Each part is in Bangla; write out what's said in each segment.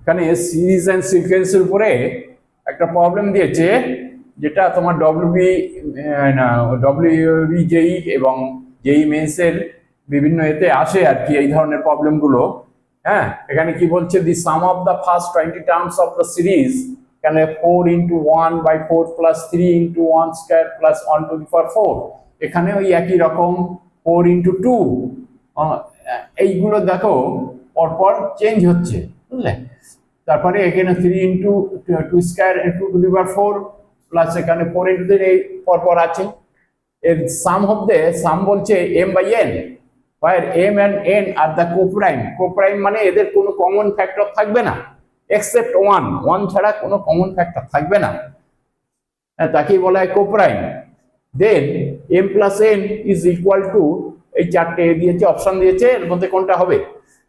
এখানে সিরিজ অ্যান্ড সিকোয়েন্সের উপরে একটা প্রবলেম দিয়েছে, যেটা তোমার ডব্লিউবি জেই এবং জেই মেন্সের বিভিন্ন এতে আসে আর কি এই ধরনের প্রবলেমগুলো। হ্যাঁ, এখানে কি বলছে, the sum of the first 20 terms of the series এখানে 4 × 1/4 প্লাস 3 × 1² প্লাস 1⁴। এখানে ওই একই রকম 4 × 2, এইগুলো দেখো পরপর চেঞ্জ হচ্ছে, বুঝলে। তারপরে এখানে 3 × 2² প্লাস এখানে 4 × 3 এই পরপর আছে। এর সাম বলছে m/n, where m and n are the কোপ্রাইম মানে এদের কোনো কমন ফ্যাক্টর থাকবে না, এক্সেপ্ট 1 ছাড়া কোনো কমন ফ্যাক্টর থাকবে না, তাকেই বলা হয় coprime. Then m + n is equal to, এই চারটে দিয়েছে, অপশন দিয়েছে, এর মধ্যে কোনটা হবে,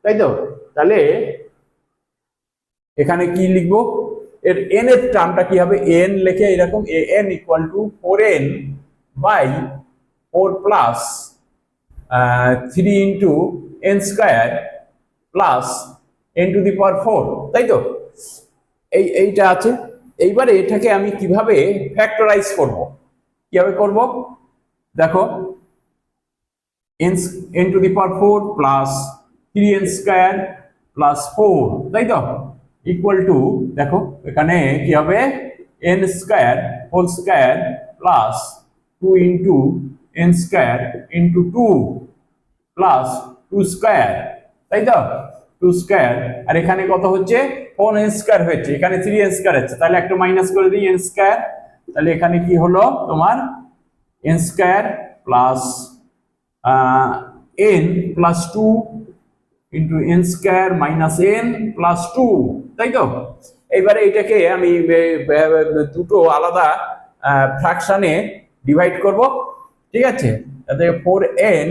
তাই তো। তাহলে এখানে কি লিখবো, এর n এর টার্মটা কি হবে, n লিখে এরকম an = 4n/4 plus 3 × n² plus n⁴, তাই তো। এইটা আছে। এইবারে এটাকে আমি কিভাবে ফ্যাক্টরাইজ করব, কিভাবে করব দেখো, n⁴ প্লাস 3n² প্লাস 4, তাই তো, ইকুয়াল টু, দেখো এখানে কি হবে, n² প্লাস 2 × n² × 2 প্লাস 2², তাই তো, 2²। আর এখানে কত হচ্ছে, 4n² হয়েছে, এখানে 3n² হচ্ছে, তাহলে একটা মাইনাস করে দিই n²। তাহলে এখানে কি হলো তোমার n² plus n plus 2 × n² minus n plus 2, তাই তো। এইবারে এটাকে আমি দুটো আলাদা ফ্র্যাকশনে ডিভাইড করব, ঠিক আছে। তাতে 4n,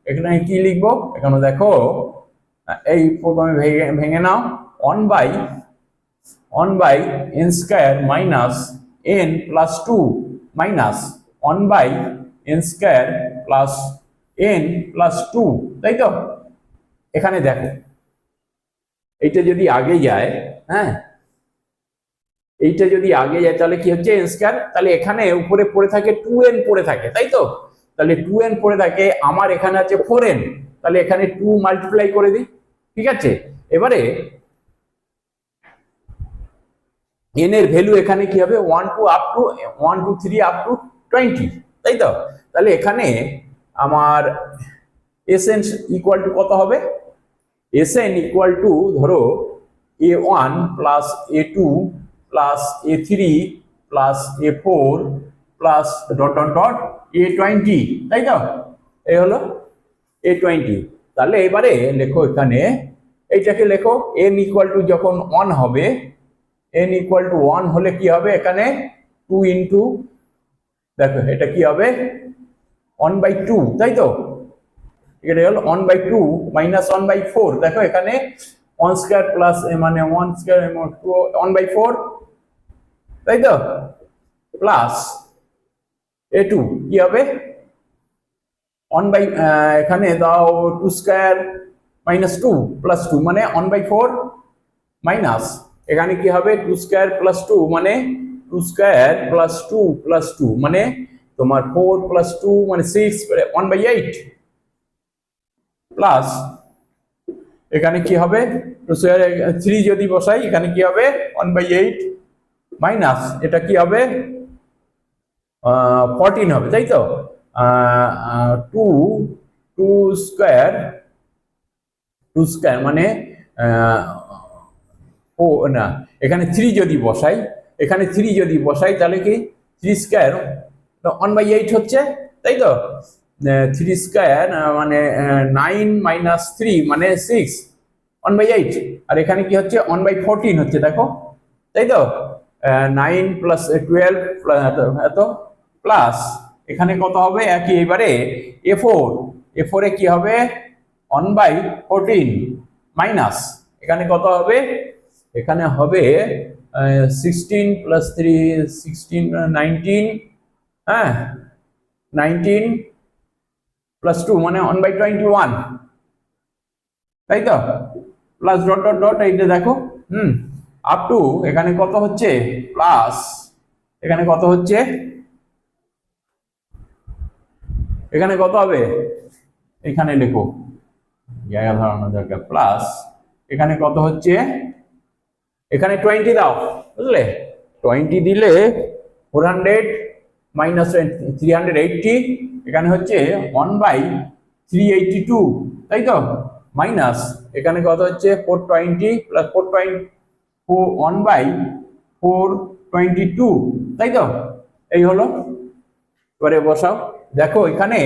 এখানে কি লিখবো, এখানে দেখো এই প্রথমে ভেঙে নাও, 1/n² minus n plus 2 minus 1/n² plus n plus 2, তাই তো। এখানে দেখো এইটা যদি আগে যায়, হ্যাঁ, এইটা যদি আগে যায় তাহলে কি হচ্ছে n², তাহলে এখানে উপরে পড়ে থাকে 2n পড়ে থাকে, তাই তো। তাহলে 2n পড়ে থাকে, আমার এখানে আছে 4n, তাহলে এখানে 2 মাল্টিপ্লাই করে দিই, ঠিক আছে। এবারে n এর ভ্যালু এখানে কি হবে, 1 2 3 আপ টু 20, তাই তো। তাহলে এখানে আমার Sn ইকুয়াল টু কত হবে, Sn ইকুয়াল টু ধরো a1 plus a2 plus a3 plus a4 plus a20, তাই তো। এই হলো a20। তাহলে এবারে লেখো, এখানে এইটাকে লেখো, n ইকুয়াল টু যখন 1 হবে, n ইকুয়াল টু 1 হলে কি হবে, এখানে 2 × দেখো এটা কি হবে 1/2, তাই তো। এটা হলো 1/2 মাইনাস 1/4, দেখো এখানে 1² প্লাস মানে 1² 1/4, তাই তো, প্লাস a2 কি হবে 1 এখানে দাও 2² মাইনাস 2 প্লাস 2 মানে 1/4 মাইনাস এখানে কি হবে 2² প্লাস 2 মানে 2² প্লাস 2 প্লাস 2 মানে তোমার 4 প্লাস 2 মানে 6 1/8 প্লাস এখানে কি হবে 3 যদি বসাই এখানে কি হবে 1/8 মাইনাস এটা কি হবে 14 হবে, তাই তো। 2² মানে ও না, এখানে 3 যদি বসাই, এখানে 3 যদি বসাই তাহলে কি 3² 1/8 হচ্ছে, তাই তো। 3² মানে 9 মাইনাস 3 মানে 6 1/8, আর এখানে কি হচ্ছে 1/14 হচ্ছে, দেখো, তাই তো। 9 প্লাস 12 এত প্লাস এখানে কত হবে একই, এবারে a4 এ কি হবে 1/14 মাইনাস এখানে কত হবে, এখানে হবে 16 প্লাস 3 16 19, হ্যাঁ 19 প্লাস 2 মানে 1/21, তাই তো, প্লাস ডট ডট ডট, এইটা দেখো হুম, আপ টু এখানে কত হচ্ছে প্লাস, এখানে কত হচ্ছে, এখানে কত হবে, এখানে লেখো, জায়গা ধরানো দরকার, প্লাস এখানে কত হচ্ছে, এখানে 20 দাও, বুঝলে, 20 দিলে 400 মাইনাস 380, এখানে হচ্ছে 1/382, তাই তো, মাইনাস এখানে কত হচ্ছে 420 প্লাস 420, 1/422, তাই তো, এই হলো। এবারে বসাও, দেখো এখানে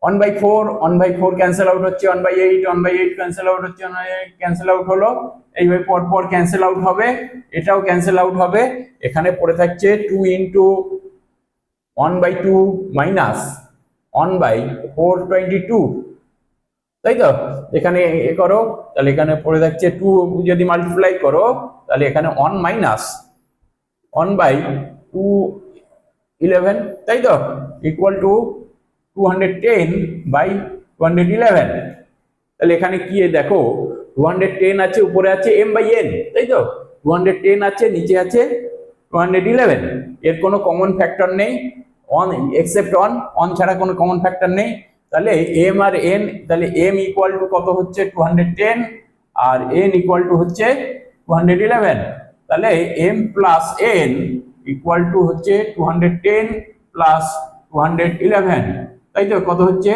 1/4, 1/4 ক্যান্সেল আউট হচ্ছে, 1/8, 1/8 ক্যান্সেল আউট হচ্ছে, 1/8 ক্যান্সেল আউট হলো, এইভাবে পর পর ক্যান্সেল আউট হবে, এটাও ক্যান্সেল আউট হবে, এখানে পড়ে থাকছে 2 ইন্টু 1/2 মাইনাস 1/422, তাই তো, এখানে এ করো, তাহলে এখানে পড়ে থাকছে 2, যদি মাল্টিপ্লাই করো তাহলে এখানে 1 মাইনাস 1/211, তাই তো, ইকুয়াল টু 210/211, তাহলে এখানে কি দেখো 210 আছে, উপরে আছে m/n, তাই তো, 210 আছে, নিচে আছে 211, এর কোনো কমন ফ্যাক্টর নেই, অন এক্সেপ্ট অন ছাড়া কোনো কমন ফ্যাক্টর নেই, তাহলে m আর n, তাহলে m ইকুয়াল টু কত হচ্ছে 210 আর n ইকুয়াল টু হচ্ছে 211, তাহলে m plus n equal to হচ্ছে 210 প্লাস 211, তাই তো, কত হচ্ছে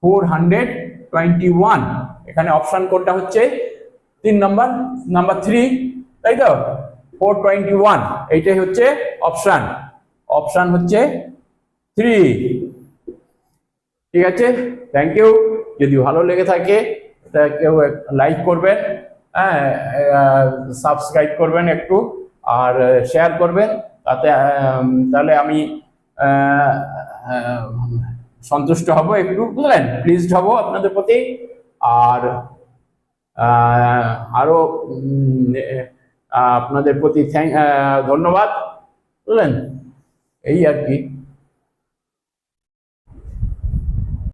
421, এখানে অপশন কোডটা হচ্ছে 3 নম্বর, নাম্বার 3, তাই তো, 421, এইটাই হচ্ছে অপশন, অপশন হচ্ছে 3। ঠিক আছে, থ্যাংক ইউ। যদি ভালো লেগে থাকে তা কেউ লাইক করবেন, হ্যাঁ, সাবস্ক্রাইব করবেন একটু, আর শেয়ার করবেন, তাতে তাহলে আমি সন্তুষ্ট হব, একটু বুঝলেন, প্লিজড হব আপনাদের প্রতি, আর আরো আপনাদের প্রতি ধন্যবাদ, বুঝলেন, এই আর কি।